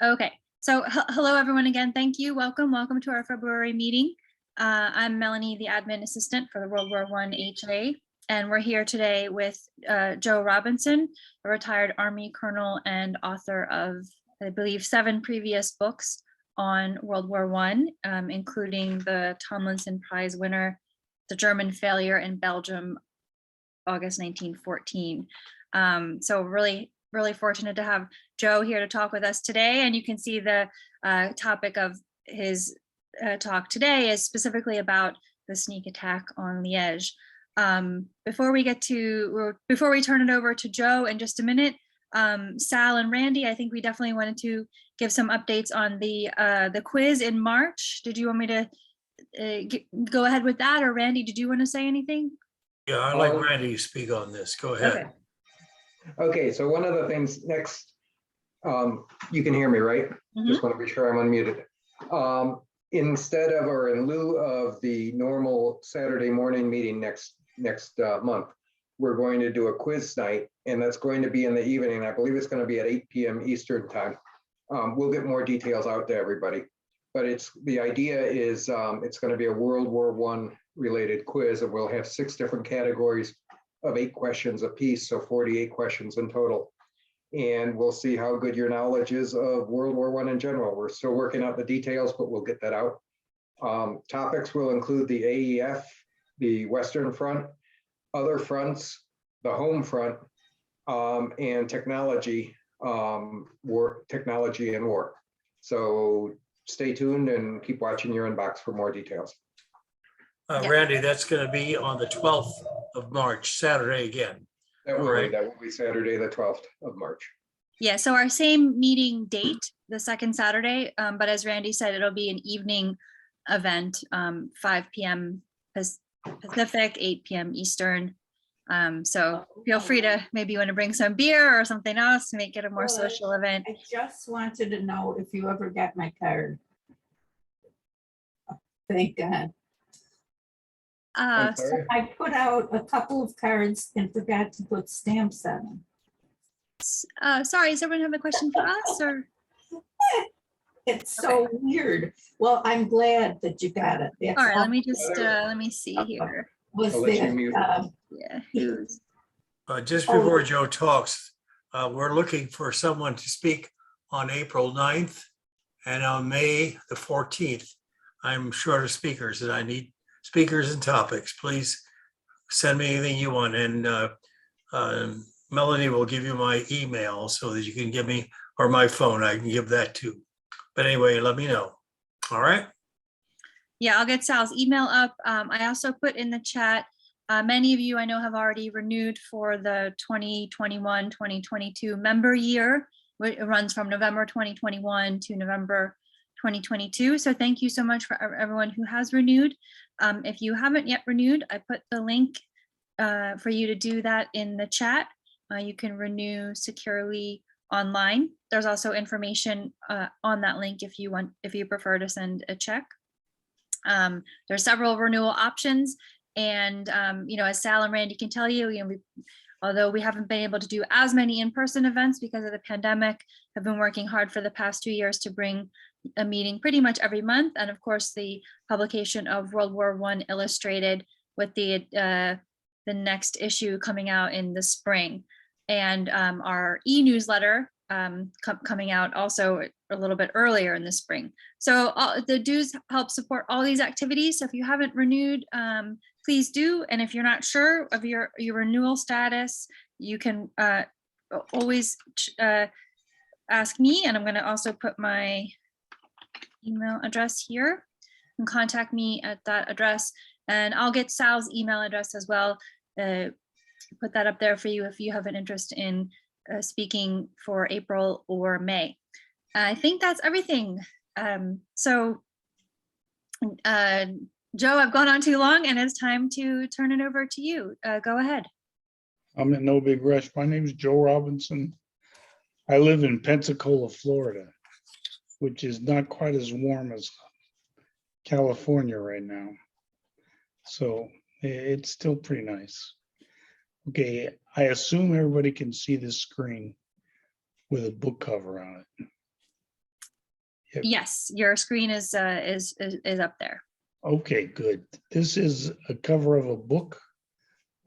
Okay, so hello everyone again. Thank you. Welcome to our February meeting. I'm Melanie, the admin assistant for the World War I HA, and we're here today with Joe Robinson, a retired Army colonel and author of, I believe, 7 previous books on World War I, including the Tomlinson Prize winner, The German Failure in Belgium, August 1914. So really fortunate to have Joe here to talk with us today. And you can see the topic of his talk today is specifically about the sneak attack on Liège. Before we turn it over to Joe in just a minute, Sal and Randy, I think we definitely wanted to give some updates on the quiz in March. Did you want me to go ahead with that, or Randy, did you want to say anything? Yeah, I'd like Randy to speak on this. Go ahead. Okay, so one of the things next, you can hear me, right? Just want to be sure I'm unmuted. Instead of, or in lieu of the normal Saturday morning meeting next month, we're going to do a quiz night, and that's going to be in the evening. I believe it's going to be at 8 p.m. Eastern time. We'll get more details out to everybody, but the idea is it's going to be a World War I related quiz, and we'll have 6 different categories of 8 questions apiece, so 48 questions in total. And we'll see how good your knowledge is of World War I in general. We're still working out the details, but we'll get that out. Topics will include the AEF, the Western Front, other fronts, the home front, and technology, technology and war. So stay tuned and keep watching your inbox for more details. Randy, that's going to be on the 12th of March, Saturday again. That will be Saturday, the 12th of March. Yeah, so our same meeting date, the second Saturday, but as Randy said, it'll be an evening event, 5 p.m. Pacific, 8 p.m. Eastern. So feel free to, maybe you want to bring some beer or something else to make it a more social event. I just wanted to know if you ever got my card. Thank God. So I put out a couple of cards and forgot to put stamps on them. Sorry, does everyone have a question for us, or? It's so weird. Well, I'm glad that you got it. All right, let me just let me see here. Was yeah, who's just before Joe talks, we're looking for someone to speak on April 9th and on May the 14th. I'm short of speakers and I need speakers and topics. Please send me anything you want, and Melanie will give you my email so that you can give me, or my phone, I can give that too. But anyway, let me know. All right. Yeah, I'll get Sal's email up. I also put in the chat, many of you I know have already renewed for the 2021-2022 member year. It runs from November 2021 to November 2022. So thank you so much for everyone who has renewed. If you haven't yet renewed, I put the link for you to do that in the chat. You can renew securely online. There's also information on that link if you prefer to send a check. There's several renewal options, and as Sal and Randy can tell you, although we haven't been able to do as many in-person events because of the pandemic, have been working hard for the past 2 years to bring a meeting pretty much every month. And of course, the publication of World War I Illustrated with the next issue coming out in the spring, and our e-newsletter coming out also a little bit earlier in the spring. So the dues help support all these activities. So if you haven't renewed, please do. And if you're not sure of your renewal status, you can always ask me. And I'm going to also put my email address here, and contact me at that address. And I'll get Sal's email address as well. Put that up there for you if you have an interest in speaking for April or May. I think that's everything. So Joe, I've gone on too long and it's time to turn it over to you. Go ahead. I'm in no big rush. My name is Joe Robinson. I live in Pensacola, Florida, which is not quite as warm as California right now. So it's still pretty nice. Okay, I assume everybody can see this screen with a book cover on it. Yes, your screen is up there. Okay, good. This is a cover of a book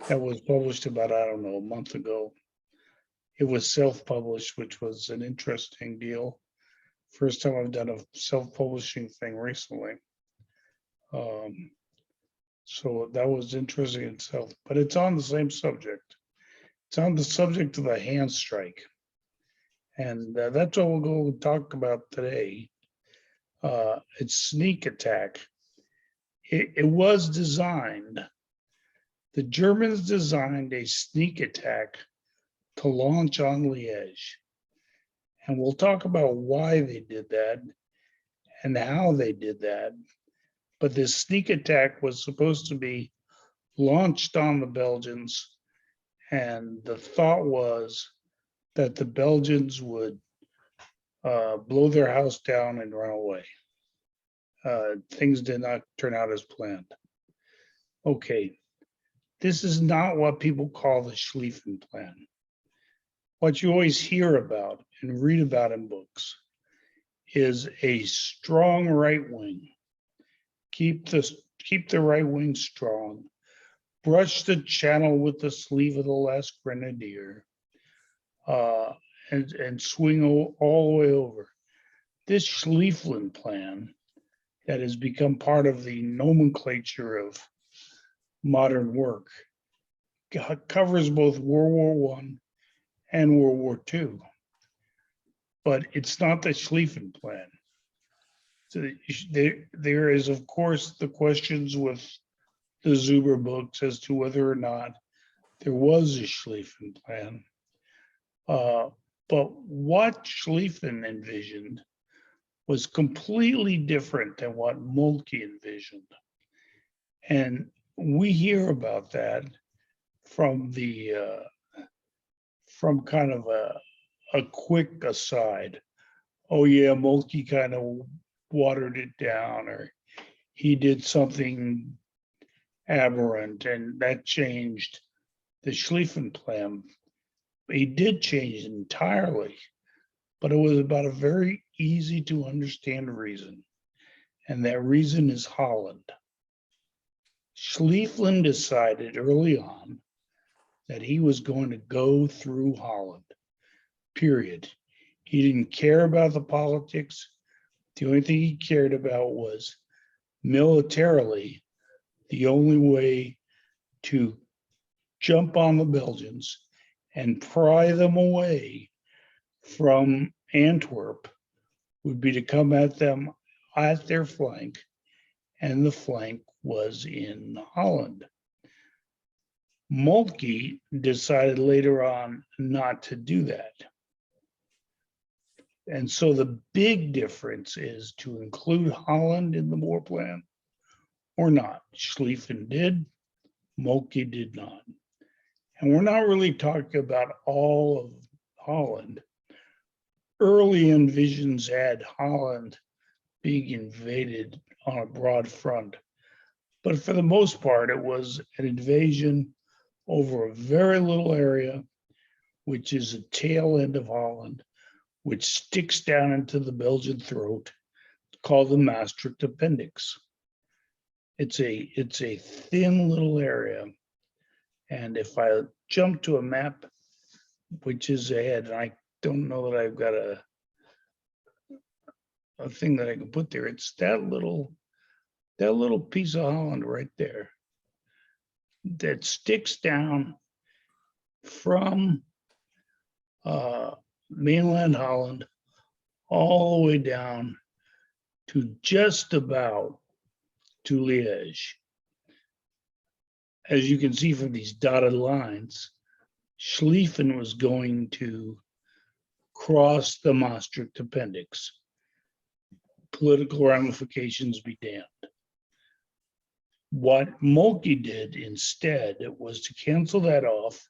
that was published about, I don't know, a month ago. It was self-published, which was an interesting deal. First time I've done a self-publishing thing recently. So that was interesting itself, but it's on the same subject. It's on the subject of the Handstreich. And that's what we'll go talk about today. It's sneak attack. It was designed, the Germans designed a sneak attack to launch on Liège. And we'll talk about why they did that and how they did that. But this sneak attack was supposed to be launched on the Belgians. And the thought was that the Belgians would blow their house down and run away. Things did not turn out as planned. Okay, this is not what people call the Schlieffen Plan. What you always hear about and read about in books is a strong right wing. Keep the right wing strong. Brush the channel with the sleeve of the last grenadier, and swing all the way over. This Schlieffen Plan that has become part of the nomenclature of modern work covers both World War I and World War II, but it's not the Schlieffen Plan. So there is, of course, the questions with the Zuber books as to whether or not there was a Schlieffen Plan. But what Schlieffen envisioned was completely different than what Moltke envisioned. And we hear about that from from kind of a quick aside. Oh yeah, Moltke kind of watered it down, or he did something aberrant and that changed the Schlieffen Plan. He did change it entirely, but it was about a very easy to understand reason. And that reason is Holland. Schlieffen decided early on that he was going to go through Holland, period. He didn't care about the politics. The only thing he cared about was militarily, the only way to jump on the Belgians and pry them away from Antwerp would be to come at them at their flank, and the flank was in Holland. Moltke decided later on not to do that. And so the big difference is to include Holland in the war plan or not. Schlieffen did, Moltke did not. And we're not really talking about all of Holland. Early envisions had Holland being invaded on a broad front. But for the most part, it was an invasion over a very little area, which is a tail end of Holland, which sticks down into the Belgian throat, called the Maastricht Appendix. It's a thin little area. And if I jump to a map, which is ahead, and I don't know that I've got a thing that I can put there, it's that little piece of Holland right there that sticks down from mainland Holland all the way down to just about to Liège. As you can see from these dotted lines, Schlieffen was going to cross the Maastricht Appendix. Political ramifications be damned. What Moltke did instead was to cancel that off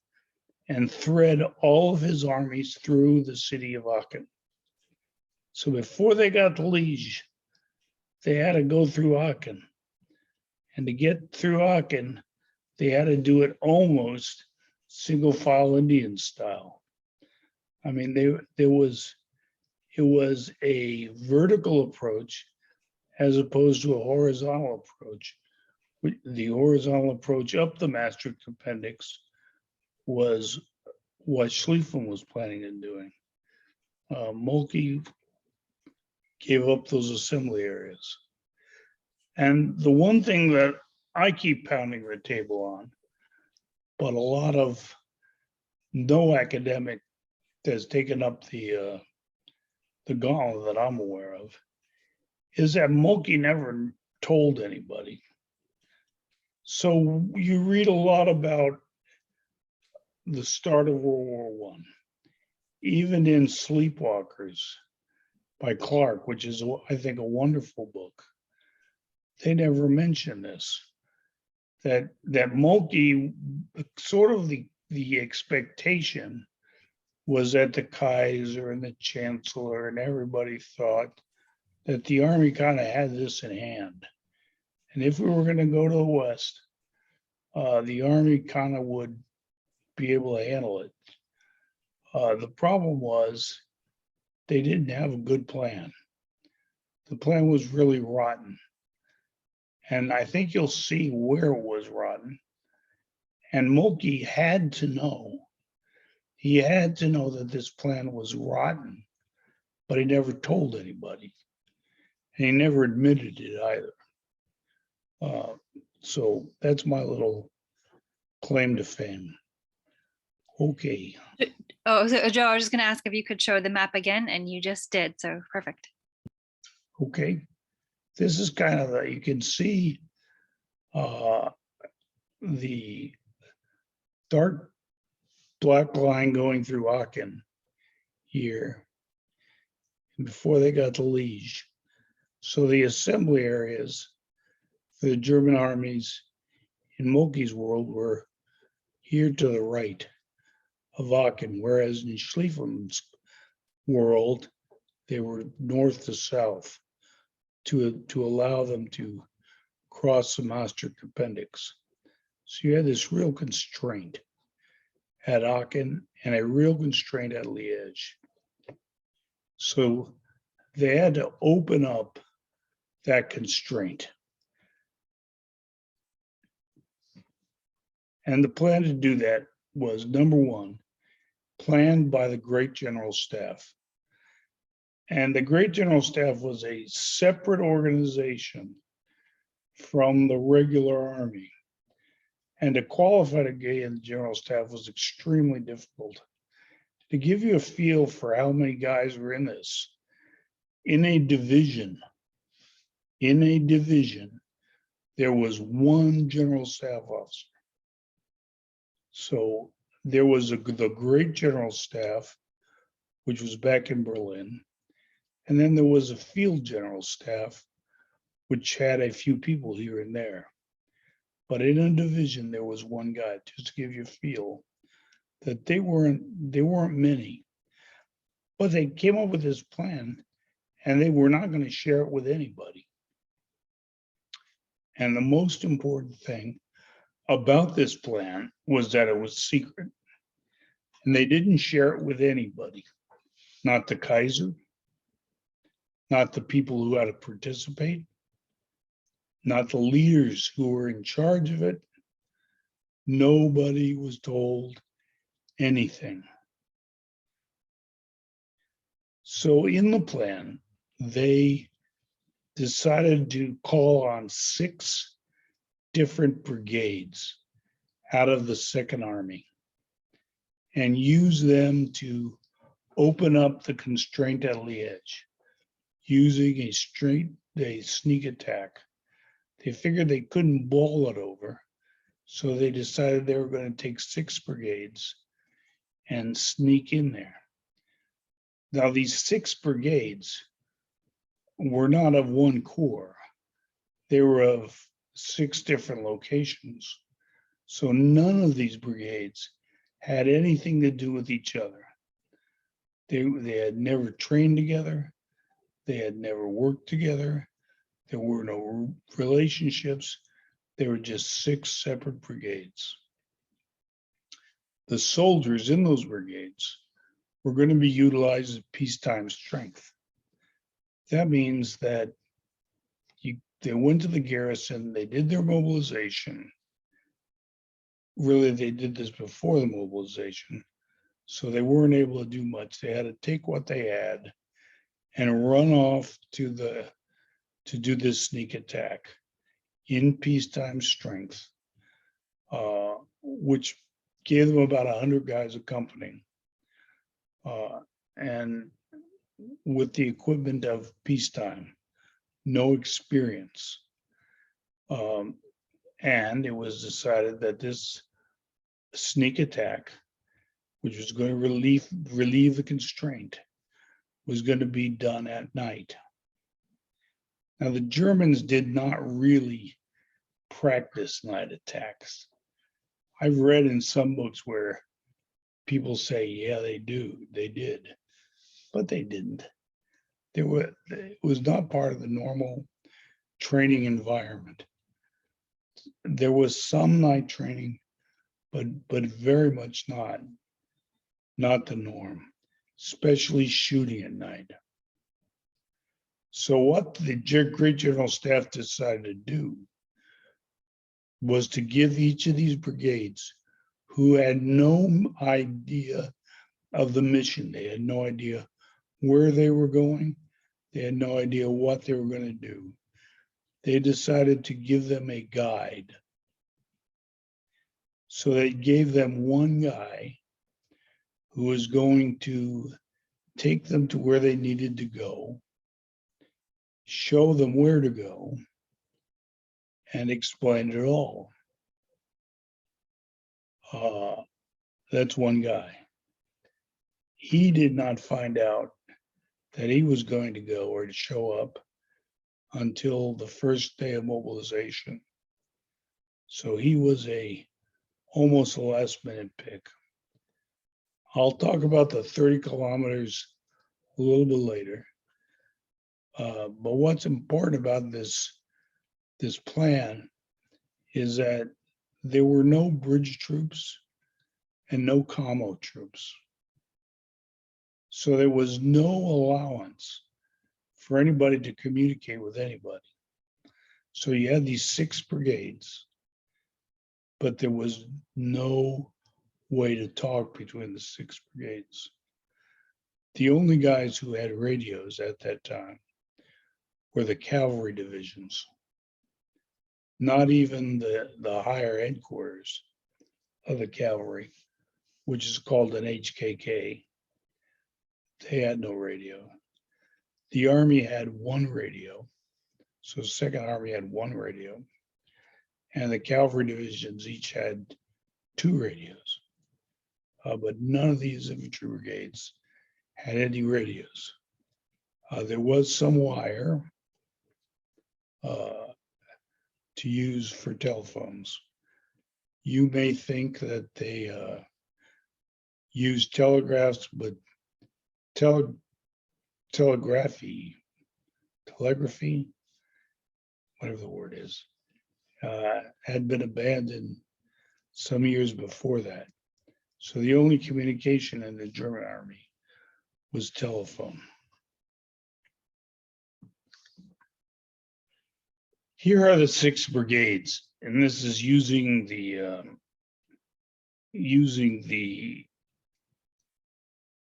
and thread all of his armies through the city of Aachen. So before they got to Liège, they had to go through Aachen. And to get through Aachen, they had to do it almost single file Indian style. I mean, it was it was a vertical approach as opposed to a horizontal approach. The horizontal approach up the Maastricht Appendix was what Schlieffen was planning on doing. Moltke gave up those assembly areas. And the one thing that I keep pounding the table on, but a lot of no academic has taken up the gauntlet that I'm aware of, is that Moltke never told anybody. So you read a lot about the start of World War I, even in Sleepwalkers by Clark, which is, I think, a wonderful book. They never mention this, that Moltke, sort of the expectation was that the Kaiser and the Chancellor and everybody thought that the Army kind of had this in hand. And if we were going to go to the West, the Army kind of would be able to handle it. The problem was they didn't have a good plan. The plan was really rotten. And I think you'll see where it was rotten. And Moltke had to know. He had to know that this plan was rotten, but he never told anybody. And he never admitted it either. So that's my little claim to fame. Okay. Oh, so Joe, I was just going to ask if you could show the map again, and you just did. So perfect. Okay. This is kind of you can see the dark black line going through Aachen here before they got to Liège. So the assembly areas for the German armies in Moltke's world were here to the right of Aachen, whereas in Schlieffen's world, they were north to south to allow them to cross the Maastricht Appendix. So you had this real constraint at Aachen and a real constraint at Liège. So they had to open up that constraint. And the plan to do that was, number one, planned by the Great General Staff. And the Great General Staff was a separate organization from the regular army. And to qualify to get in the General Staff was extremely difficult. To give you a feel for how many guys were in this, in a division, there was one General Staff officer. So there was the Great General Staff, which was back in Berlin. And then there was a Field General Staff, which had a few people here and there. But in a division, there was one guy, just to give you a feel that they weren't many. But they came up with this plan and they were not going to share it with anybody. And the most important thing about this plan was that it was secret. And they didn't share it with anybody, not the Kaiser, not the people who had to participate, not the leaders who were in charge of it. Nobody was told anything. So in the plan, they decided to call on 6 different brigades out of the Second Army and use them to open up the constraint at Liège using a sneak attack. They figured they couldn't bowl it over, so they decided they were going to take 6 brigades and sneak in there. Now, these 6 brigades were not of one corps. They were of 6 different locations. So none of these brigades had anything to do with each other. They had never trained together. They had never worked together. There were no relationships. They were just 6 separate brigades. The soldiers in those brigades were going to be utilized as peacetime strength. That means that they went to the garrison, they did their mobilization. Really, they did this before the mobilization, so they weren't able to do much. They had to take what they had and run off to do this sneak attack in peacetime strength, which gave them about 100 guys accompanying, and with the equipment of peacetime, no experience. And it was decided that this sneak attack, which was going to relieve the constraint, was going to be done at night. Now, the Germans did not really practice night attacks. I've read in some books where people say, yeah, they did, but they didn't. It was not part of the normal training environment. There was some night training, but very much not the norm, especially shooting at night. So what the Great General Staff decided to do was to give each of these brigades, who had no idea of the mission, they had no idea where they were going, they had no idea what they were going to do. They decided to give them a guide. So they gave them one guy who was going to take them to where they needed to go, show them where to go, and explain it all. That's one guy. He did not find out that he was going to go or to show up until the first day of mobilization. So he was almost a last minute pick. I'll talk about the 30 kilometers a little bit later. But what's important about this plan is that there were no bridge troops and no commo troops. So there was no allowance for anybody to communicate with anybody. So you had these 6 brigades, but there was no way to talk between the 6 brigades. The only guys who had radios at that time were the cavalry divisions, not even the higher headquarters of the cavalry, which is called an HKK. They had no radio. The Army had 1 radio. So Second Army had 1 radio. And the cavalry divisions each had 2 radios. But none of these infantry brigades had any radios. There was some wire to use for telephones. You may think that they used telegraphs, but telegraphy, whatever the word is, had been abandoned some years before that. So the only communication in the German army was telephone. Here are the 6 brigades, and this is using the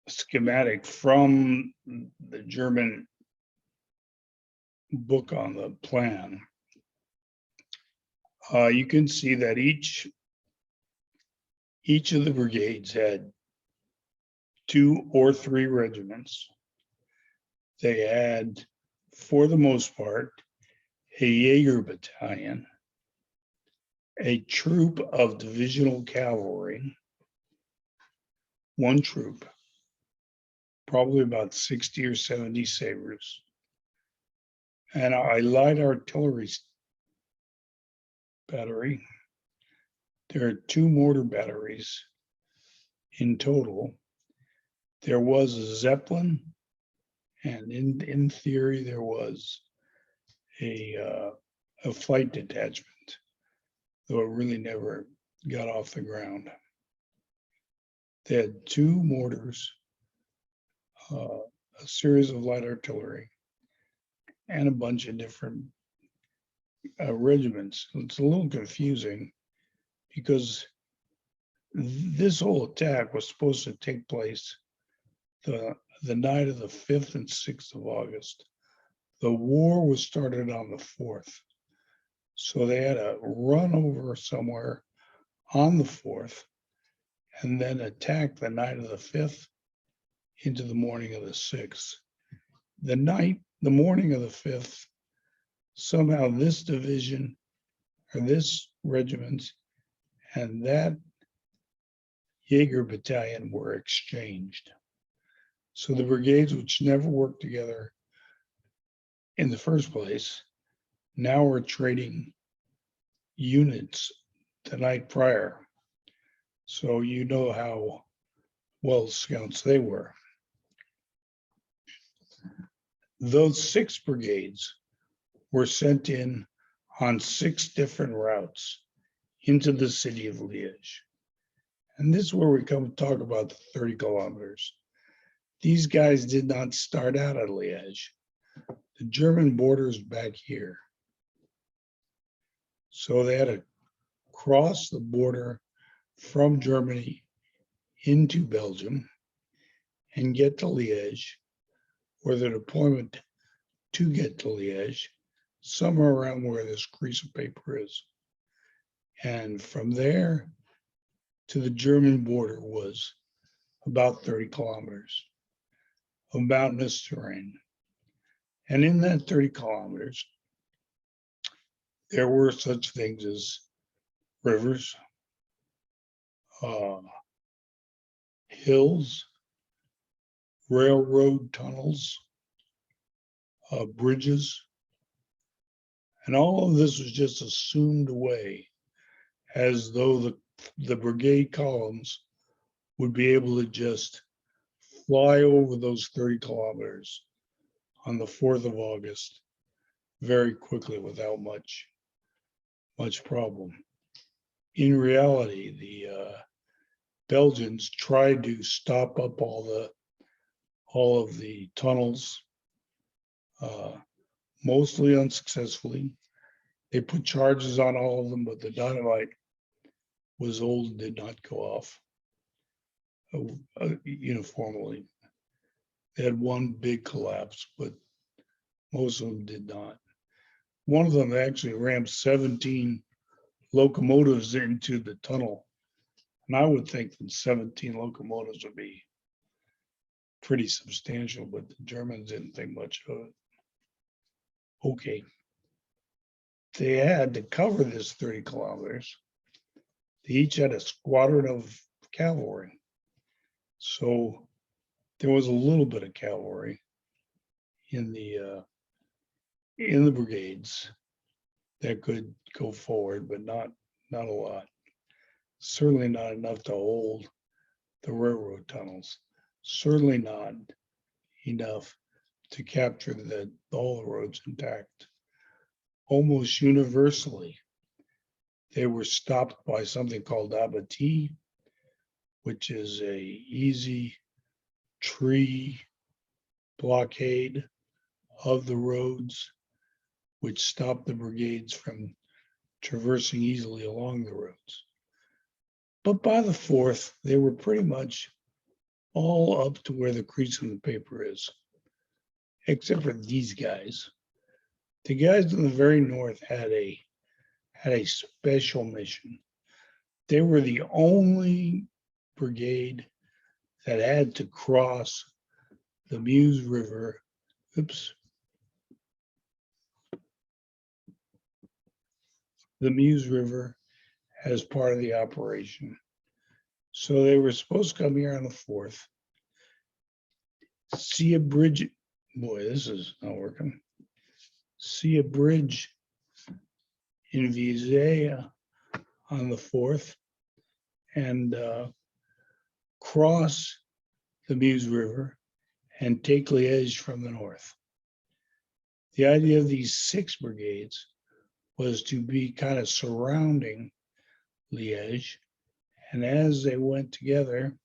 schematic from the German book on the plan. You can see that each of the brigades had 2 or 3 regiments. They had, for the most part, a Jaeger battalion, a troop of divisional cavalry, 1 troop, probably about 60 or 70 sabers, and a light artillery battery. There are 2 mortar batteries in total. There was a Zeppelin, and in theory, there was a flight detachment, though it really never got off the ground. They had 2 mortars, a series of light artillery, and a bunch of different regiments. It's a little confusing because this whole attack was supposed to take place the night of the 5th and 6th of August. The war was started on the 4th. So they had to run over somewhere on the 4th and then attack the night of the 5th into the morning of the 6th. The morning of the 5th, somehow this division or this regiment and that Jaeger battalion were exchanged. So the brigades, which never worked together in the first place, now we're trading units the night prior. So you know how well scouts they were. Those 6 brigades were sent in on 6 different routes into the city of Liège. And this is where we come to talk about the 30 kilometers. These guys did not start out at Liège. The German border is back here. So they had to cross the border from Germany into Belgium and get to Liège, or the deployment to get to Liège, somewhere around where this crease of paper is. And from there to the German border was about 30 kilometers of mountainous terrain. And in that 30 kilometers, there were such things as rivers, hills, railroad tunnels, bridges, and all of this was just assumed away as though the brigade columns would be able to just fly over those 30 kilometers on the 4th of August very quickly without much problem. In reality, the Belgians tried to stop up all of the tunnels, mostly unsuccessfully. They put charges on all of them, but the dynamite was old and did not go off uniformly. They had one big collapse, but most of them did not. One of them actually rammed 17 locomotives into the tunnel. And I would think that 17 locomotives would be pretty substantial, but the Germans didn't think much of it. Okay. They had to cover this 30 kilometers. They each had a squadron of cavalry. So there was a little bit of cavalry in the brigades that could go forward, but not a lot. Certainly not enough to hold the railroad tunnels. Certainly not enough to capture all the roads intact. Almost universally, they were stopped by something called abattis, which is a easy tree blockade of the roads, which stopped the brigades from traversing easily along the roads. But by the 4th, they were pretty much all up to where the crease in the paper is, except for these guys. The guys in the very north had a special mission. They were the only brigade that had to cross the Meuse River. The Meuse River as part of the operation. So they were supposed to come here on the 4th, see a bridge. Boy, this is not working. See a bridge in Visée on the 4th and cross the Meuse River and take Liège from the north. The idea of these 6 brigades was to be kind of surrounding Liège, and as they went together,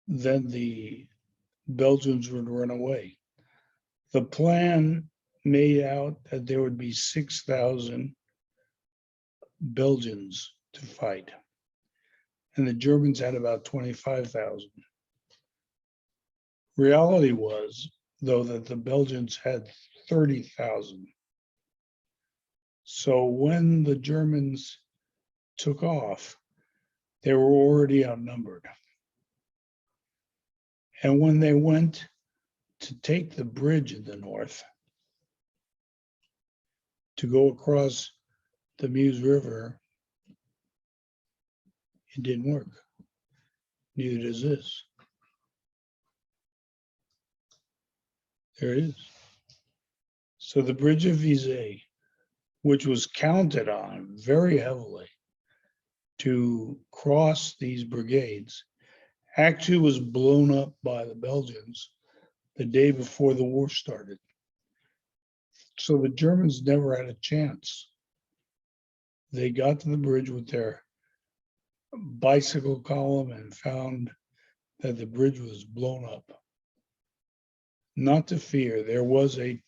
then the Belgians would run away. The plan made out that there would be 6,000 Belgians to fight, and the Germans had about 25,000. Reality was, though, that the Belgians had 30,000. So when the Germans took off, they were already outnumbered. And when they went to take the bridge in the north, to go across the Meuse River, it didn't work. Neither does this. There it is. So the bridge of Visay, which was counted on very heavily to cross these brigades, actually was blown up by the Belgians the day before the war started. So the Germans never had a chance. They got to the bridge with their bicycle column and found that the bridge was blown up. Not to fear, there was a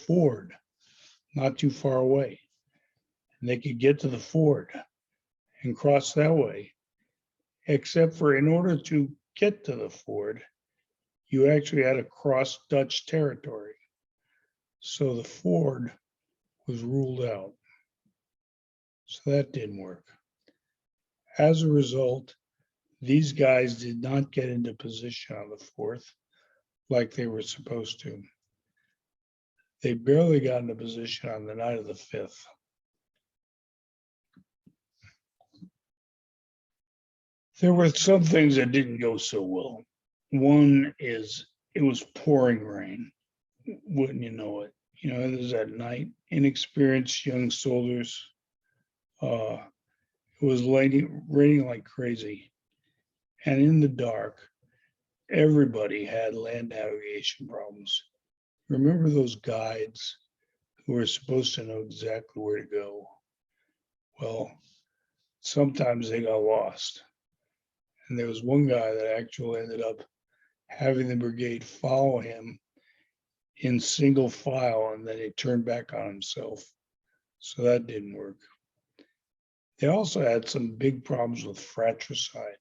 ford not too far away. And they could get to the ford and cross that way, except for in order to get to the ford, you actually had to cross Dutch territory. So the ford was ruled out. So that didn't work. As a result, these guys did not get into position on the 4th like they were supposed to. They barely got into position on the night of the 5th. There were some things that didn't go so well. One is it was pouring rain, wouldn't you know it? You know, it was at night, inexperienced young soldiers. It was raining like crazy. And in the dark, everybody had land navigation problems. Remember those guides who were supposed to know exactly where to go? Well, sometimes they got lost. And there was one guy that actually ended up having the brigade follow him in single file, and then he turned back on himself. So that didn't work. They also had some big problems with fratricide.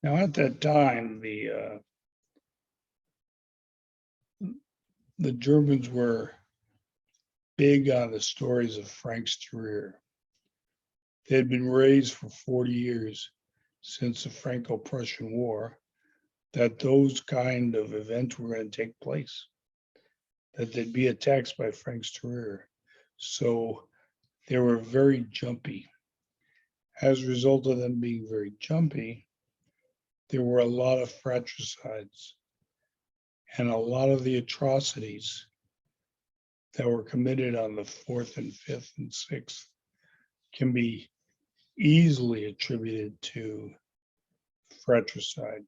Now, at that time, the Germans were big on the stories of Frank's career. They had been raised for 40 years since the Franco-Prussian War that those kind of events were going to take place, that they'd be attacks by Frank's career. So they were very jumpy. As a result of them being very jumpy, there were a lot of fratricides, and a lot of the atrocities that were committed on the 4th and 5th and 6th can be easily attributed to fratricide.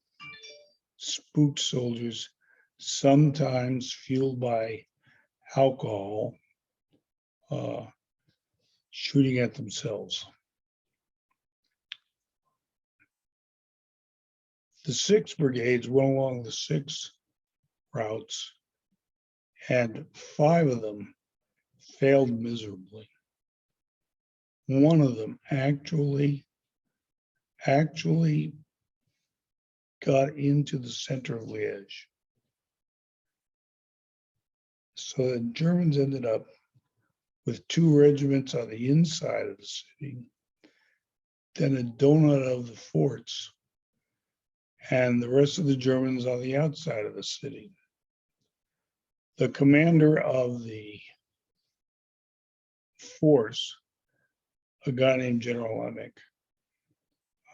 Spooked soldiers, sometimes fueled by alcohol, shooting at themselves. The 6 brigades went along the 6 routes, and 5 of them failed miserably. One of them actually got into the center of Liège. So the Germans ended up with 2 regiments on the inside of the city, then a donut of the forts, and the rest of the Germans on the outside of the city. The commander of the force, a guy named General Emick,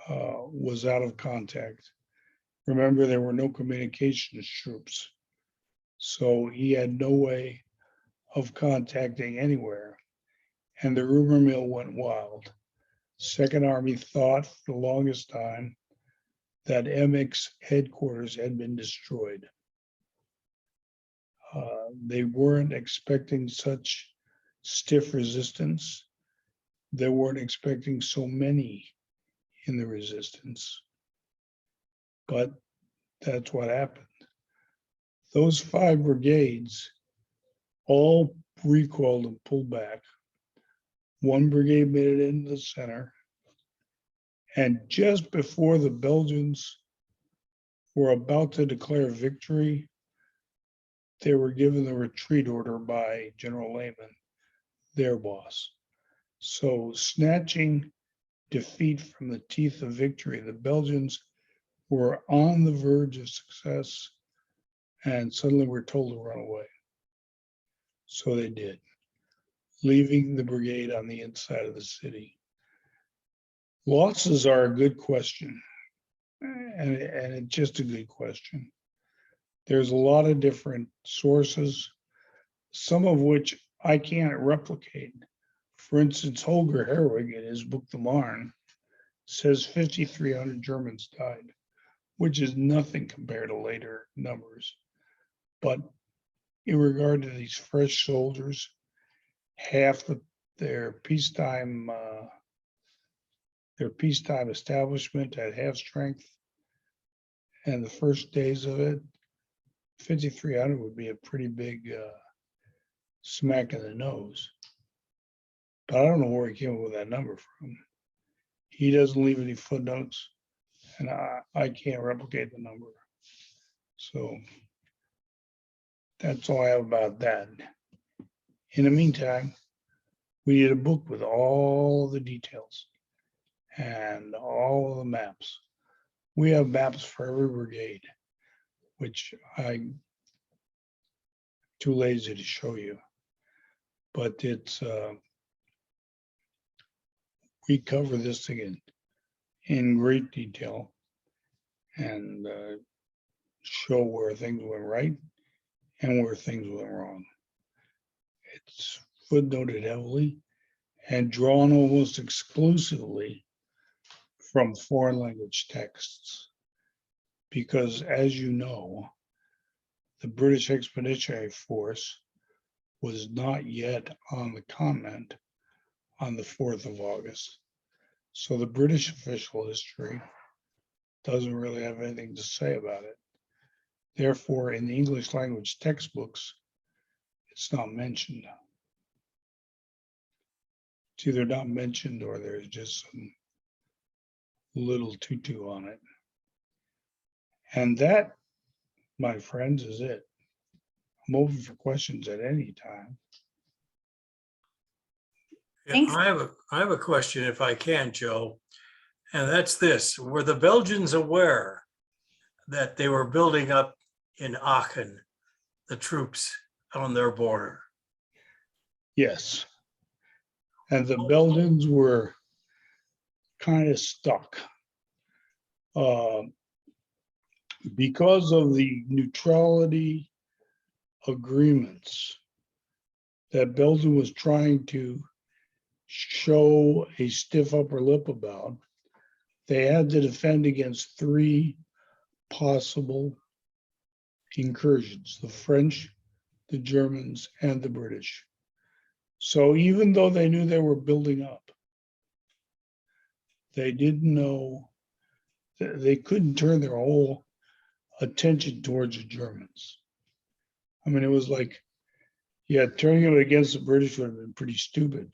was out of contact. Remember, there were no communications troops, so he had no way of contacting anywhere, and the rumor mill went wild. Second Army thought for the longest time that Emick's headquarters had been destroyed. They weren't expecting such stiff resistance. They weren't expecting so many in the resistance. But that's what happened. Those 5 brigades all recoiled and pulled back. 1 brigade made it into the center. And just before the Belgians were about to declare victory, they were given the retreat order by General Lehman, their boss. So snatching defeat from the teeth of victory, the Belgians were on the verge of success and suddenly were told to run away. So they did, leaving the brigade on the inside of the city. Losses are a good question, and it's just a good question. There's a lot of different sources, some of which I can't replicate. For instance, Holger Herwig in his book, The Marne, says 5,300 Germans died, which is nothing compared to later numbers. But in regard to these fresh soldiers, half their peacetime establishment at half strength, and the first days of it, 5,300 would be a pretty big smack in the nose. But I don't know where he came up with that number from. He doesn't leave any footnotes, and I can't replicate the number. So that's all I have about that. In the meantime, we need a book with all the details and all of the maps. We have maps for every brigade, which I'm too lazy to show you. But it's, we cover this thing in great detail and show where things went right and where things went wrong. It's footnoted heavily and drawn almost exclusively from foreign language texts. Because as you know, the British Expeditionary Force was not yet on the continent on the 4th of August. So the British official history doesn't really have anything to say about it. Therefore, in the English language textbooks, it's not mentioned. It's either not mentioned or there's just some little tutu on it. And that, my friends, is it. I'm open for questions at any time. Yeah, Thanks. I have a question if I can, Joe. And that's this: were the Belgians aware that they were building up in Aachen the troops on their border? Yes. And the Belgians were kind of stuck. Because of the neutrality agreements that Belgium was trying to show a stiff upper lip about, they had to defend against 3 possible incursions: the French, the Germans, and the British. So even though they knew they were building up, they didn't know, they couldn't turn their whole attention towards the Germans. I mean, it was like, yeah, turning it against the British would have been pretty stupid,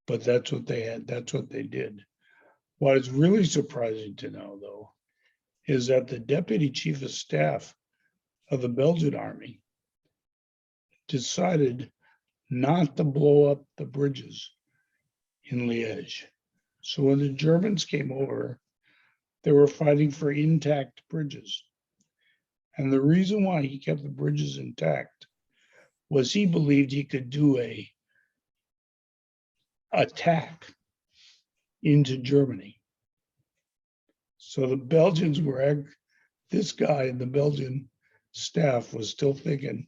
but that's what they had, that's what they did. What is really surprising to know, though, is that the deputy chief of staff of the Belgian army decided not to blow up the bridges in Liège. So when the Germans came over, they were fighting for intact bridges. And the reason why he kept the bridges intact was he believed he could do a attack into Germany. So the Belgians were, this guy in the Belgian staff was still thinking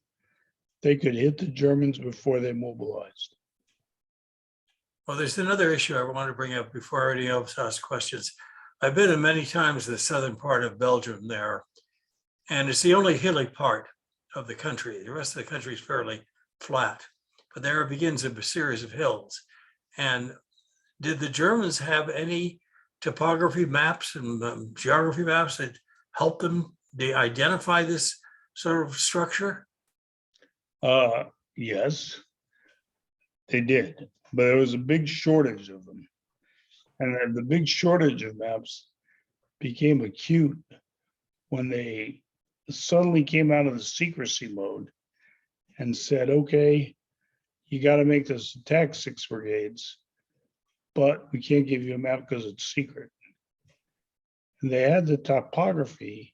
they could hit the Germans before they mobilized. Well, there's another issue I want to bring up before anyone else asks questions. I've been in many times the southern part of Belgium there, and it's the only hilly part of the country. The rest of the country is fairly flat, but there begins a series of hills. And did the Germans have any topography maps and geography maps that help them they identify this sort of structure? Yes, they did, but there was a big shortage of them. And then the big shortage of maps became acute when they suddenly came out of the secrecy mode and said, okay, you got to make this attack 6 brigades, but we can't give you a map because it's secret. And they had the topography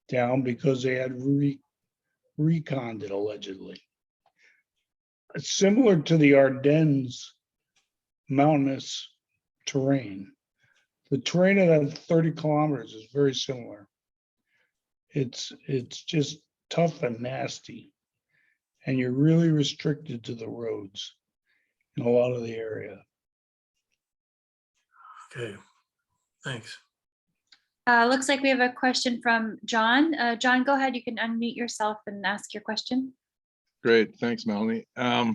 down because they had reconned it allegedly. It's similar to the Ardennes mountainous terrain. The terrain of that 30 kilometers is very similar. It's just tough and nasty. And you're really restricted to the roads in a lot of the area. Okay, thanks. Looks like we have a question from John. John, go ahead. You can unmute yourself and ask your question. Great, thanks, Melanie. I've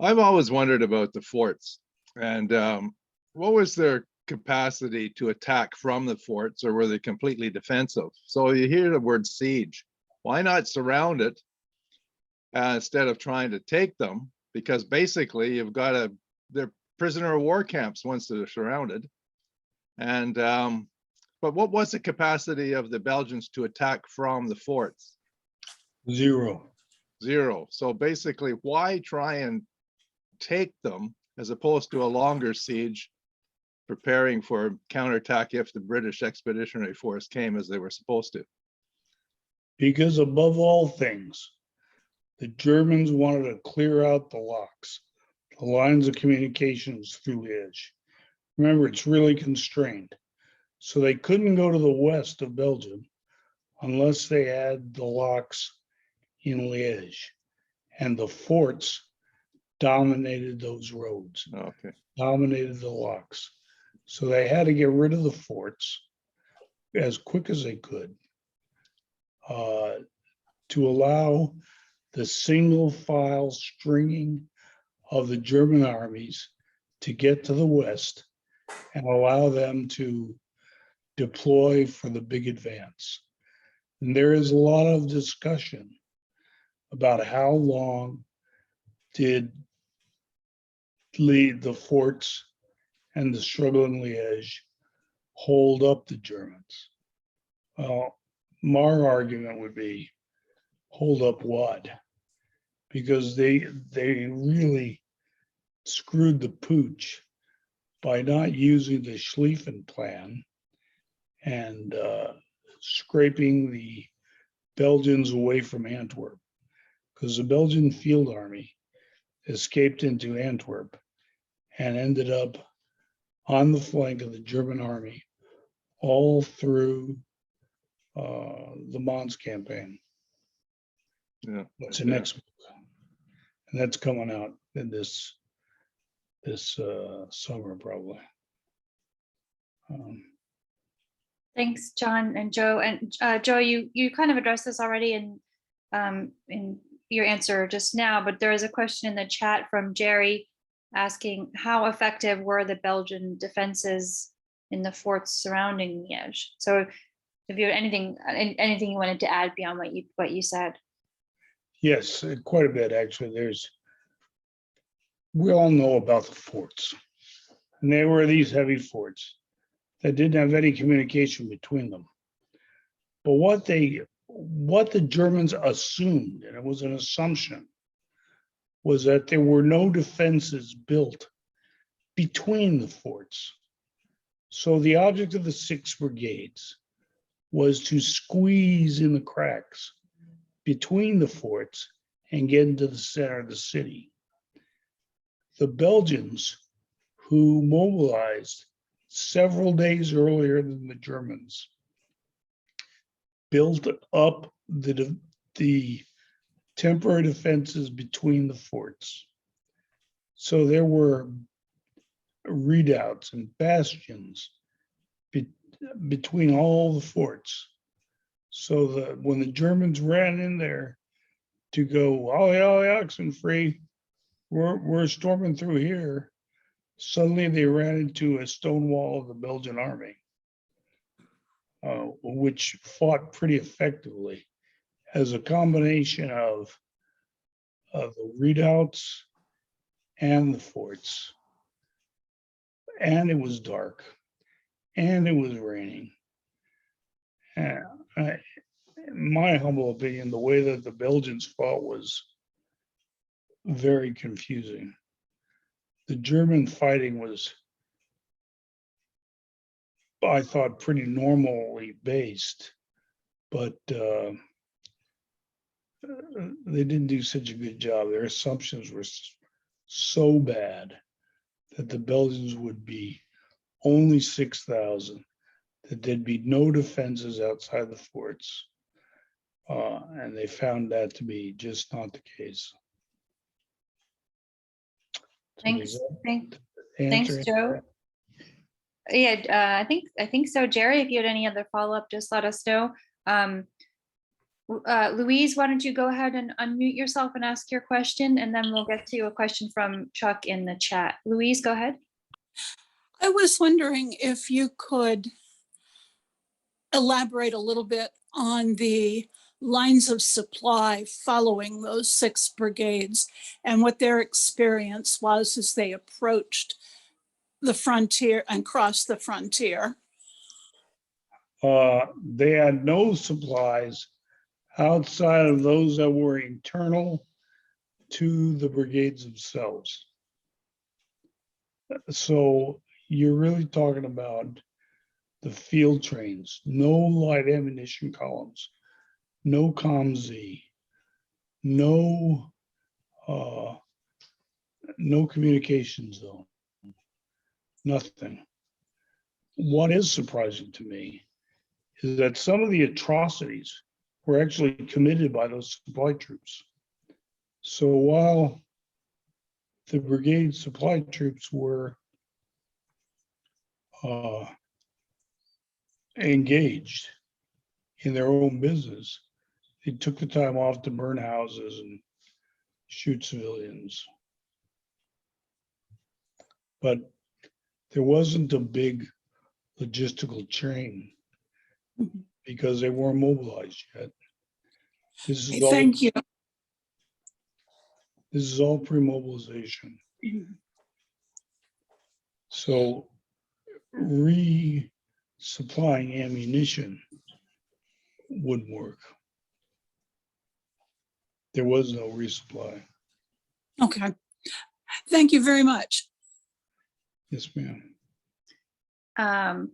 always wondered about the forts and what was their capacity to attack from the forts, or were they completely defensive? So you hear the word siege. Why not surround it instead of trying to take them? Because basically you've got they're prisoner of war camps once they're surrounded. And but what was the capacity of the Belgians to attack from the forts? Zero. Zero. So basically, why try and take them as opposed to a longer siege, preparing for counterattack if the British Expeditionary Force came as they were supposed to? Because above all things, the Germans wanted to clear out the locks, the lines of communications through Liège. Remember, it's really constrained. So they couldn't go to the west of Belgium unless they had the locks in Liège. And the forts dominated those roads, Okay. dominated the locks. So they had to get rid of the forts as quick as they could to allow the single file stringing of the German armies to get to the west and allow them to deploy for the big advance. And there is a lot of discussion about how long did the forts and the struggle in Liège hold up the Germans. Well, my argument would be hold up what? Because they really screwed the pooch by not using the Schlieffen plan and scraping the Belgians away from Antwerp, because the Belgian field army escaped into Antwerp and ended up on the flank of the German army all through the Mons campaign. Yeah. That's the next book, and that's coming out in this summer probably. Thanks, John and Joe. And Joe, you kind of addressed this already in your answer just now, but there is a question in the chat from Jerry asking how effective were the Belgian defenses in the forts surrounding Liège? So if you have anything you wanted to add beyond what you said. Yes, quite a bit actually. We all know about the forts, and they were these heavy forts that didn't have any communication between them. But what the Germans assumed, and it was an assumption, was that there were no defenses built between the forts. So the object of the 6 brigades was to squeeze in the cracks between the forts and get into the center of the city. The Belgians, who mobilized several days earlier than the Germans, built up the temporary defenses between the forts. So there were redoubts and bastions between all the forts. So that when the Germans ran in there to go, ollie, ollie, oxen free, we're storming through here, suddenly they ran into a stone wall of the Belgian army, which fought pretty effectively as a combination of the redoubts and the forts. And it was dark, and it was raining. In my humble opinion, the way that the Belgians fought was very confusing. The German fighting was, I thought, pretty normally based, but they didn't do such a good job. Their assumptions were so bad that the Belgians would be only 6,000, that there'd be no defenses outside the forts. And they found that to be just not the case. So Thanks, does that thanks, answer it? Joe. Yeah, I think so. Jerry, if you had any other follow-up, just let us know. Louise, why don't you go ahead and unmute yourself and ask your question, and then we'll get to a question from Chuck in the chat. Louise, go ahead. I was wondering if you could elaborate a little bit on the lines of supply following those 6 brigades and what their experience was as they approached the frontier and crossed the frontier. They had no supplies outside of those that were internal to the brigades themselves. So you're really talking about the field trains, no light ammunition columns, no COMZ, no communication zone, nothing. What is surprising to me is that some of the atrocities were actually committed by those supply troops. So while the brigade supply troops were engaged in their own business, they took the time off to burn houses and shoot civilians. But there wasn't a big logistical chain because they weren't mobilized yet. This is all, Thank you. this is all pre-mobilization. So resupplying ammunition wouldn't work. There was no resupply. Okay. Thank you very much. Yes, ma'am.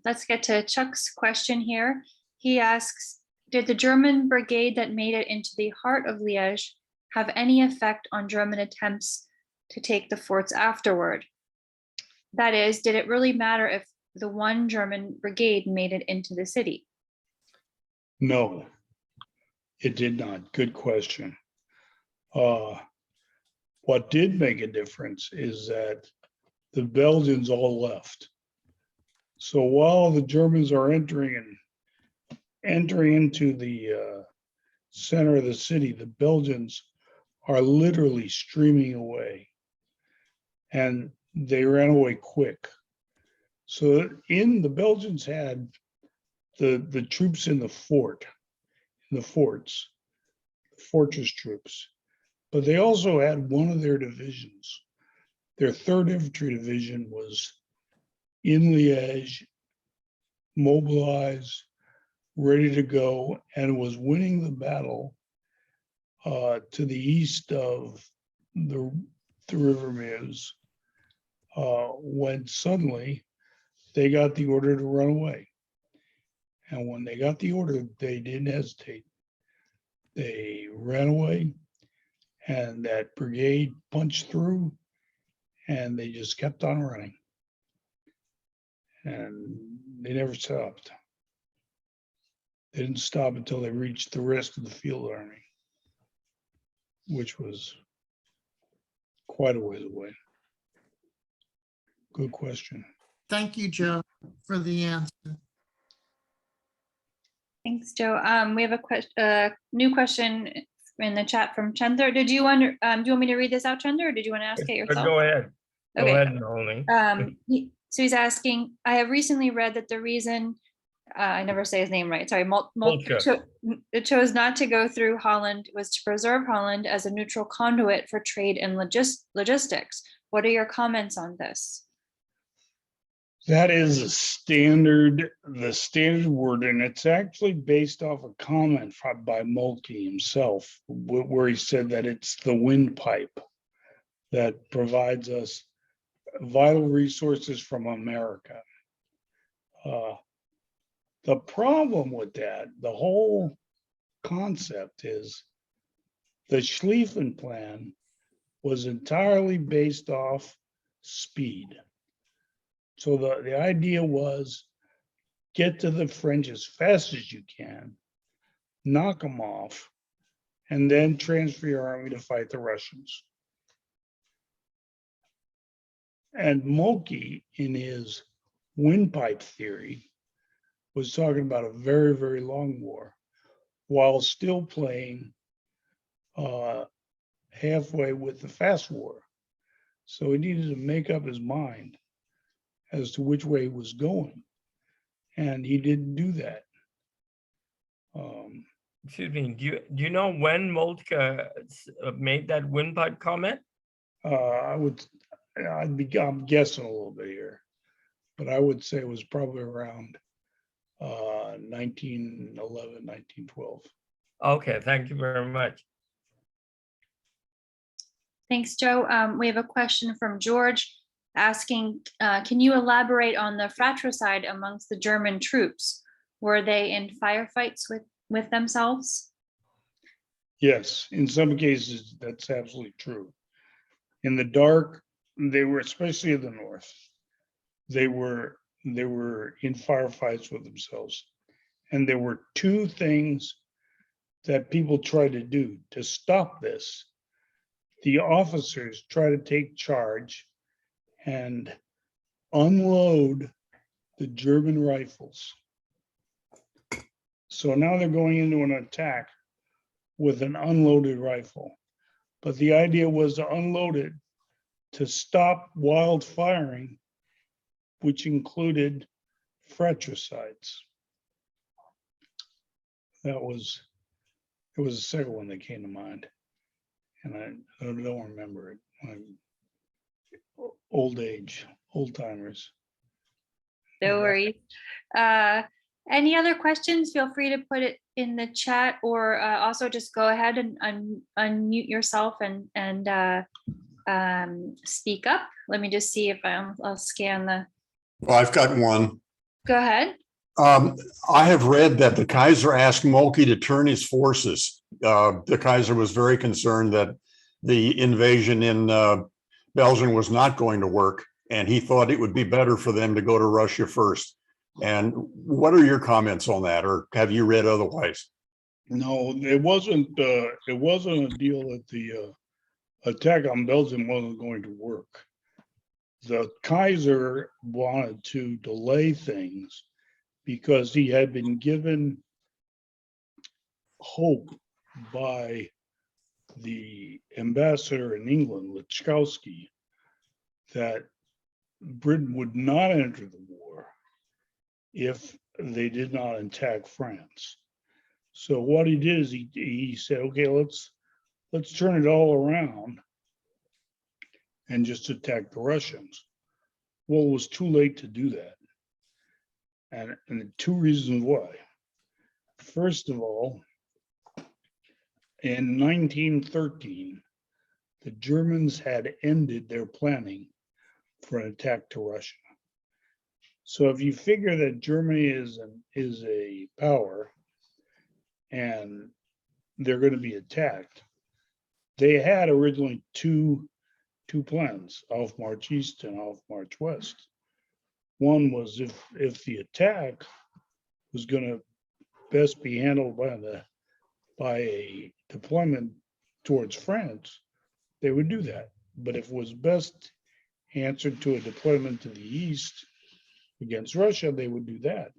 Let's get to Chuck's question here. He asks, did the German brigade that made it into the heart of Liège have any effect on German attempts to take the forts afterward? That is, did it really matter if the one German brigade made it into the city? No, it did not. Good question. What did make a difference is that the Belgians all left. So while the Germans are entering into the center of the city, the Belgians are literally streaming away, and they ran away quick. So the Belgians had the troops in the forts, fortress troops, but they also had one of their divisions. Their 3rd Infantry Division was in Liège, mobilized, ready to go, and was winning the battle to the east of the River Meuse when suddenly they got the order to run away. And when they got the order, they didn't hesitate. They ran away, and that brigade punched through, and they just kept on running. And they never stopped. They didn't stop until they reached the rest of the field army, which was quite a ways away. Good question. Thank you, Joe, for the answer. Thanks, Joe. We have a new question in the chat from Chandler. Do you want me to read this out, Chandler, or did you want to ask it yourself? Go ahead. Go Okay. ahead, Melanie. So he's asking, I have recently read that the reason, I never say his name right, sorry, Moltke. it chose not to go through Holland was to preserve Holland as a neutral conduit for trade and logistics. What are your comments on this? That is the standard word, and it's actually based off a comment by Moltke himself, where he said that it's the windpipe that provides us vital resources from America. The problem with that, the whole concept is the Schlieffen Plan was entirely based off speed. So the idea was get to the French as fast as you can, knock them off, and then transfer your army to fight the Russians. And Moltke, in his windpipe theory, was talking about a very, very long war, while still playing halfway with the fast war. So he needed to make up his mind as to which way he was going. And he didn't do that. Excuse me, do you know when Moltke made that windpipe comment? I'm guessing a little bit here, but I would say it was probably around 1911, 1912. Okay, thank you very much. Thanks, Joe. We have a question from George asking, can you elaborate on the fratricide amongst the German troops? Were they in firefights with themselves? Yes, in some cases, that's absolutely true. In the dark, they were, especially in the north, they were in firefights with themselves. And there were two things that people tried to do to stop this. The officers try to take charge and unload the German rifles. So now they're going into an attack with an unloaded rifle. But the idea was to unload it to stop wild firing, which included fratricides. It was the second one that came to mind. And I don't remember it. Old age, old timers. No worries. Any other questions? Feel free to put it in the chat, or also just go ahead and unmute yourself and speak up. Let me just see if I'll scan the. Well, I've got one. Go ahead. I have read that the Kaiser asked Moltke to turn his forces. The Kaiser was very concerned that the invasion in Belgium was not going to work, and he thought it would be better for them to go to Russia first. And what are your comments on that, or have you read otherwise? No, it wasn't a deal that the attack on Belgium wasn't going to work. The Kaiser wanted to delay things because he had been given hope by the ambassador in England, Lichkowski, that Britain would not enter the war if they did not attack France. So what he did is he said, okay, let's turn it all around and just attack the Russians. Well, it was too late to do that. And two reasons why. First of all, in 1913, the Germans had ended their planning for an attack to Russia. So if you figure that Germany is a power and they're going to be attacked, they had originally two plans, Auf March East and Auf March West. One was if the attack was going to best be handled by a deployment towards France, they would do that. But if it was best answered to a deployment to the east against Russia, they would do that.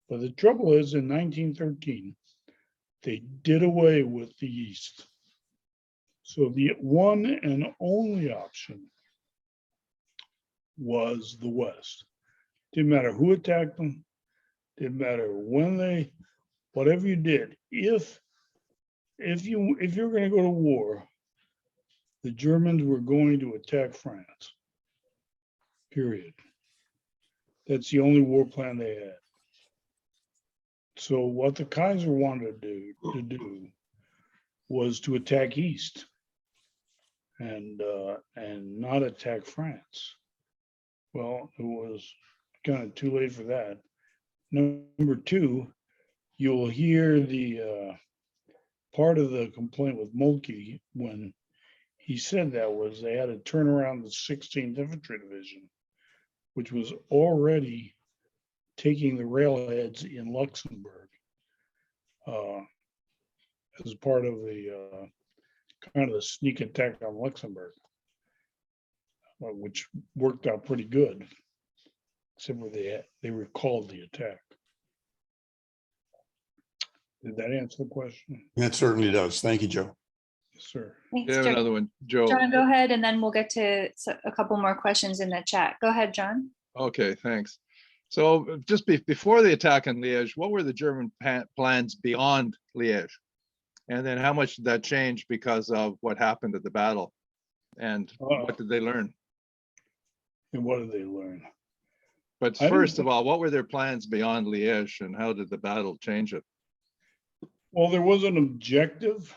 But the trouble is, in 1913, they did away with the east. So the one and only option was the West. Didn't matter who attacked them, didn't matter when they, whatever you did, if you're gonna go to war, the Germans were going to attack France. Period. That's the only war plan they had. So what the Kaiser wanted to do was to attack East and not attack France. Well, it was kind of too late for that. Number two, you'll hear the part of the complaint with Moltke when he said that was they had to turn around the 16th Infantry Division, which was already taking the railheads in Luxembourg as part of the kind of the sneak attack on Luxembourg, which worked out pretty good, except for they recalled the attack. Did that answer the question? That certainly does. Thank you, Joe. Yes, sir. Thanks, You have Joe. another one, Joe. John, go ahead, and then we'll get to a couple more questions in the chat. Go ahead, John. Okay, thanks. So just before the attack on Liège, what were the German plans beyond Liège? And then how much did that change because of what happened at the battle? And what did they learn? And what did they learn? But I don't first of think- all, what were their plans beyond Liège and how did the battle change it? Well, there was an objective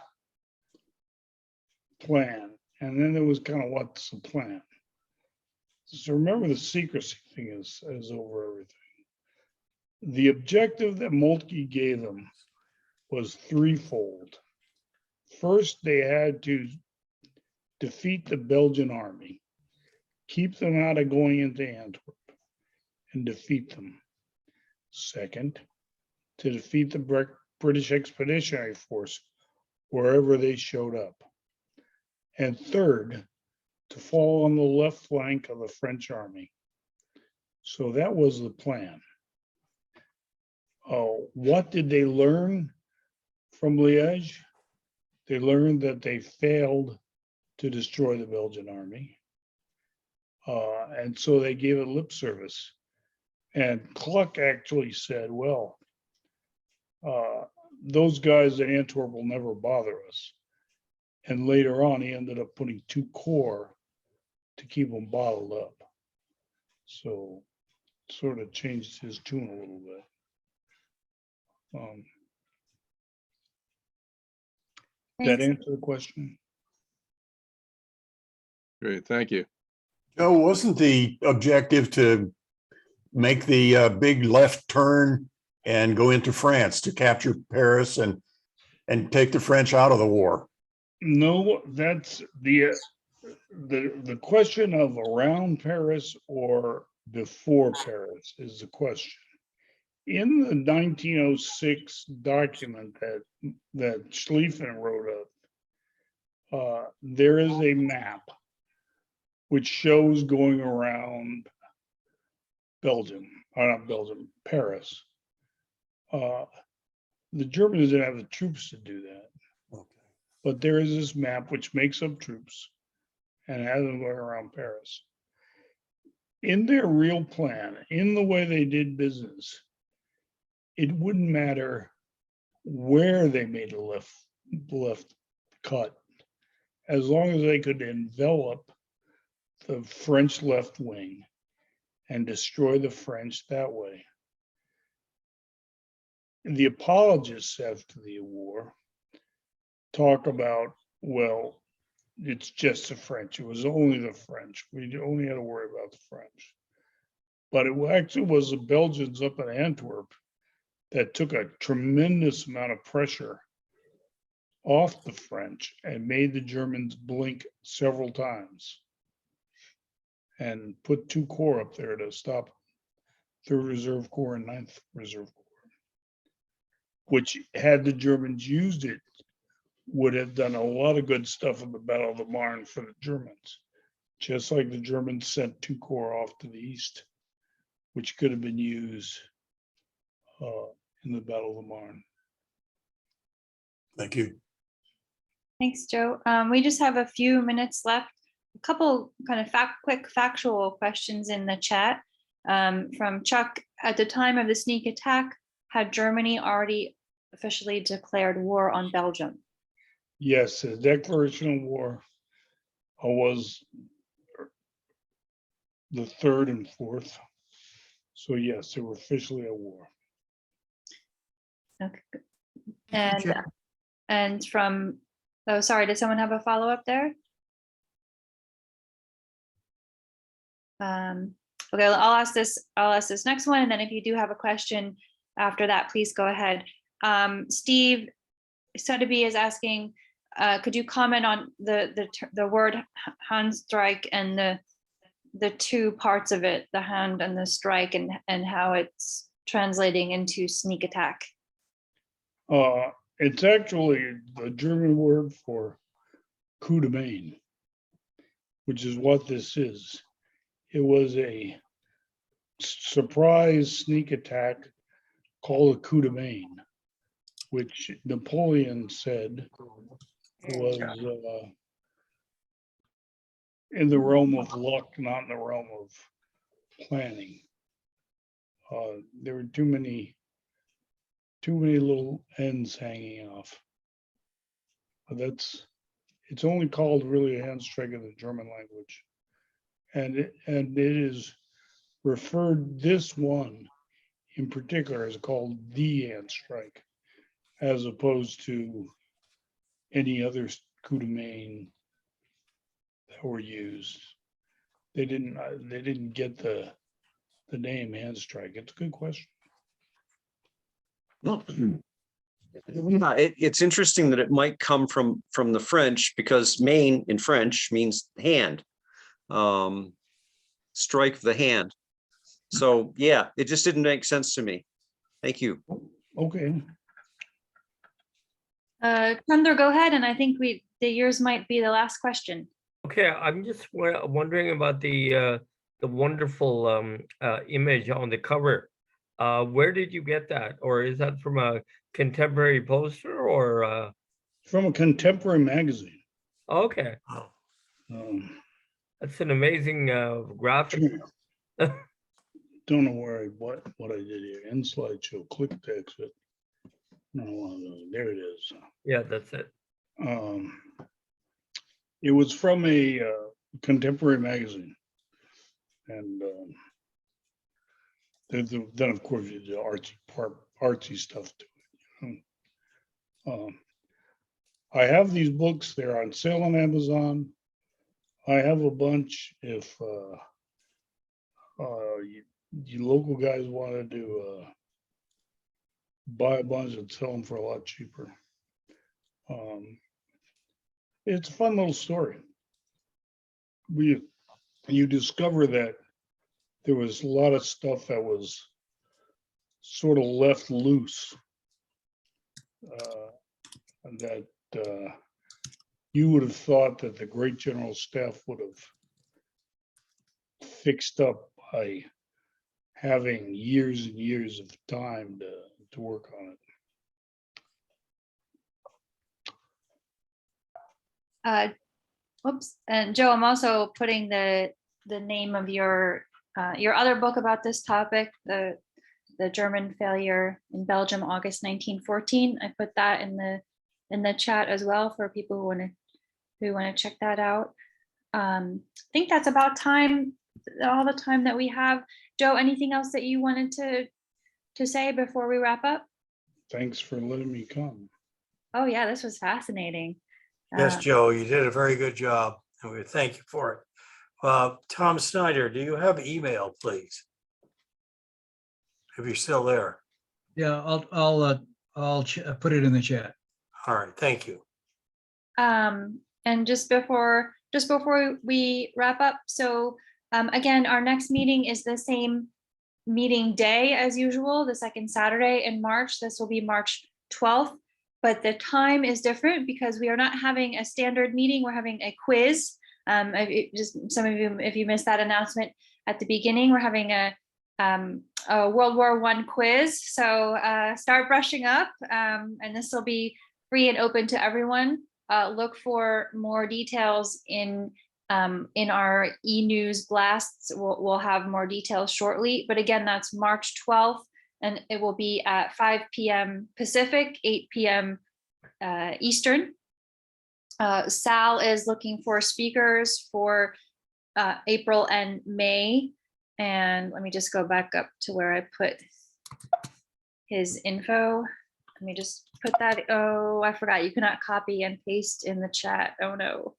plan, and then there was kind of what's the plan. So remember, the secrecy thing is over everything. The objective that Moltke gave them was threefold. First, they had to defeat the Belgian army, keep them out of going into Antwerp, and defeat them. Second, to defeat the British Expeditionary Force wherever they showed up. And third, to fall on the left flank of the French army. So that was the plan. What did they learn from Liège? They learned that they failed to destroy the Belgian army. And so they gave it lip service. And Kluck actually said, well, those guys at Antwerp will never bother us. And later on, he ended up putting 2 corps to keep them bottled up. So sort of changed his tune a little bit. That Thanks. answer the question? Great, thank you. Joe, wasn't the objective to make the big left turn and go into France to capture Paris and take the French out of the war? No, that's the question of around Paris or before Paris is the question. In the 1906 document that Schlieffen wrote up, there is a map which shows going around Belgium, or not Belgium, Paris. The Germans didn't have the troops to do that. Okay. But there is this map which makes up troops and has them going around Paris. In their real plan, in the way they did business, it wouldn't matter where they made a left cut, as long as they could envelop the French left wing and destroy the French that way. The apologists after the war talk about, well, it's just the French. It was only the French. We only had to worry about the French. But it actually was the Belgians up in Antwerp that took a tremendous amount of pressure off the French and made the Germans blink several times and put 2 corps up there to stop 3rd Reserve Corps and 9th Reserve Corps, which had the Germans used it, would have done a lot of good stuff in the Battle of the Marne for the Germans, just like the Germans sent 2 corps off to the east, which could have been used in the Battle of the Marne. Thank you. Thanks, Joe. We just have a few minutes left couple kind of quick factual questions in the chat from Chuck. At the time of the sneak attack, had Germany already officially declared war on Belgium? Yes, the declaration of war was the 3rd and 4th. So yes, they were officially at war. Okay. Thank you, Joe. And from, oh, sorry, did someone have a follow-up there? Okay, I'll ask this next one, and then if you do have a question after that, please go ahead. Steve Sotheby is asking, could you comment on the word Handstreich and the two parts of it, the hand and the strike, and how it's translating into sneak attack? It's actually the German word for coup de main, which is what this is. It was a surprise sneak attack called a coup de main, which Napoleon said was in the realm of luck, not in the realm of planning. There were too many little ends hanging off. But it's only called really a Handstreich in the German language. And it is referred, this one in particular is called the Handstreich, as opposed to any other coup de main that were used. They didn't get the name Handstreich. It's a good question. Well, yeah, it's interesting that it might come from the French, because main in French means hand, strike of the hand. So yeah, it just didn't make sense to me. Thank you. Okay. Thunder, go ahead, and I think yours might be the last question. Okay, I'm just wondering about the wonderful image on the cover. Where did you get that? Or is that from a contemporary poster or? From a contemporary magazine. Okay, that's an amazing graphic. Don't know what I did here. End slideshow, click to exit. No, there it is. Yeah, that's it. It was from a contemporary magazine, and then of course you do artsy stuff to it. I have these books. They're on sale on Amazon. I have a bunch. If you local guys wanted to buy a bunch and sell them for a lot cheaper. It's a fun little story. You discover that there was a lot of stuff that was sort of left loose, and that you would have thought that the great general staff would have fixed up by having years and years of time to work on it. Whoops. And Joe, I'm also putting the name of your other book about this topic, the German failure in Belgium, August 1914. I put that in the chat as well for people who want to check that out. I think that's about time, all the time that we have. Joe, anything else that you wanted to say before we wrap up? Thanks for letting me come. Oh yeah, this was fascinating. Yes, Joe, you did a very good job, and we thank you for it. Tom Snyder, do you have email, please? If you're still there. Yeah, I'll put it in the chat. All right, thank you. And just before we wrap up, so again, our next meeting is the same meeting day as usual, the second Saturday in March. This will be March 12th, but the time is different because we are not having a standard meeting. We're having a quiz. Just some of you, if you missed that announcement at the beginning, we're having a World War I quiz. So start brushing up, and this will be free and open to everyone. Look for more details in in our e-news blasts. We'll have more details shortly, but again, that's March 12th, and it will be at 5 p.m. Pacific, 8 p.m. Eastern. Sal is looking for speakers for April and May. And let me just go back up to where I put his info. Let me just put that. Oh, I forgot. You cannot copy and paste in the chat. Oh no.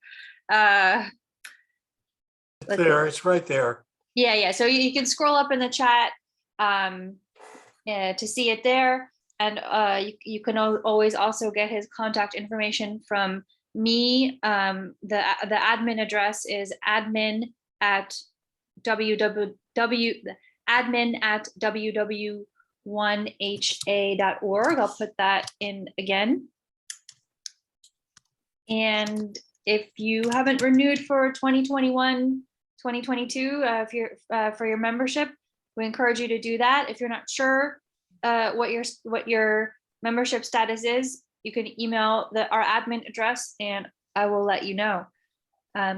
It's there, it's right there. Yeah. So you can scroll up in the chat to see it there. And you can always also get his contact information from me. The admin address is admin@www1ha.org. I'll put that in again. And if you haven't renewed for 2021, 2022, if you're for your membership, we encourage you to do that. If you're not sure what your membership status is, you can email our admin address and I will let you know.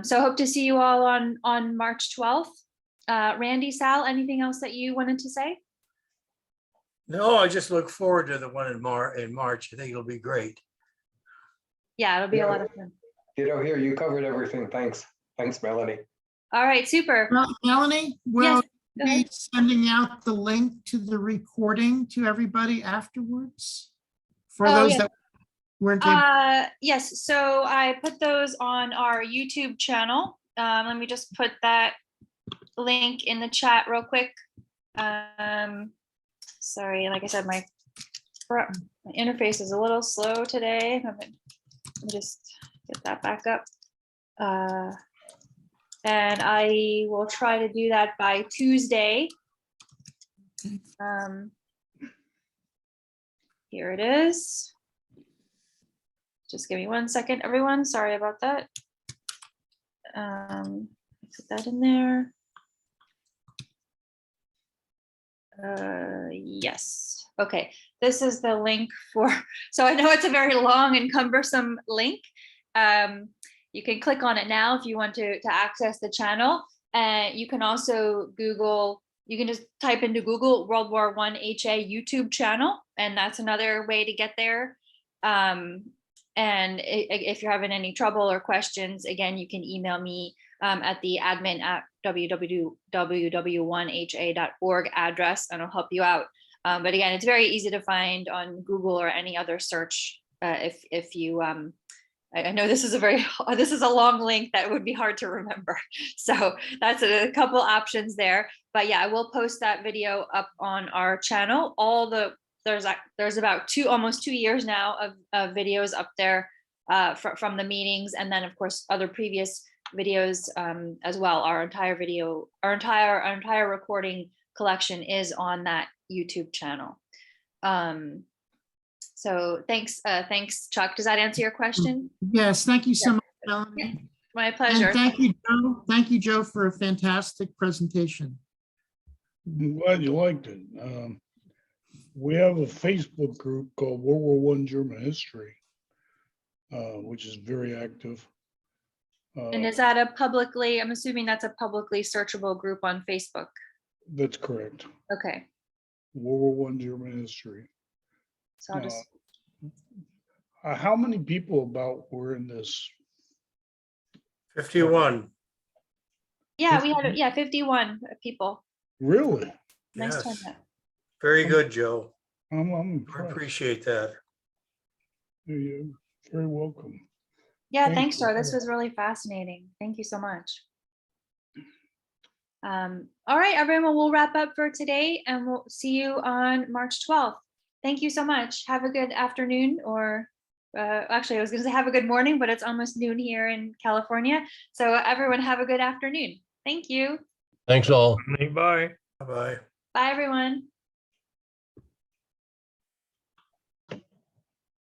So I hope to see you all on March 12th. Randy, Sal, anything else that you wanted to say? No, I just look forward to the one in March. I think it'll be great. Yeah, it'll be a lot of fun. Ditto here. You covered everything. Thanks. Thanks, Melanie. All right, super. Melanie, will Yes, you go be ahead. sending out the link to the recording to everybody afterwards? For Oh, those yeah. that weren't able. Yes, so I put those on our YouTube channel. Let me just put that link in the chat real quick. Sorry, like I said, my interface is a little slow today. Let me just get that back up. And I will try to do that by Tuesday. Here it is. Just give me 1 second, everyone. Sorry about that. Put that in there. Yes. Okay. This is the link for, so I know it's a very long and cumbersome link. You can click on it now if you want to access the channel. And you can also Google, you can just type into Google World War I HA YouTube channel, and that's another way to get there. And if you're having any trouble or questions, again, you can email me at the admin@www.1ha.org address, and I'll help you out. But again, it's very easy to find on Google or any other search. If you, I know this is a long link that would be hard to remember. So that's a couple options there. But yeah, I will post that video up on our channel. There's about almost 2 years now of videos up there from the meetings, and then of course other previous videos as well. Our entire recording collection is on that YouTube channel. So thanks, Chuck. Does that answer your question? Yes, thank you so much, Melanie. Yeah, my pleasure. And thank you, Joe. Thank you, Joe, for a fantastic presentation. I'm glad you liked it. We have a Facebook group called World War I German History, which is very active. And is that I'm assuming that's a publicly searchable group on Facebook? That's correct. Okay. World War I German History. So I'll just, how many people about were in this? 51. yeah, we had, 51 people. Really? Nice Yes. turnout. Very good, Joe. I'm I impressed. appreciate that. You're very welcome. Yeah, Thank thanks, you. Joe. This was really fascinating. Thank you so much. All right, everyone, we'll wrap up for today and we'll see you on March 12th. Thank you so much. Have a good afternoon, or actually I was gonna say have a good morning, but it's almost noon here in California. So everyone have a good afternoon. Thank you. Thanks all. Bye. Bye-bye. Bye, everyone.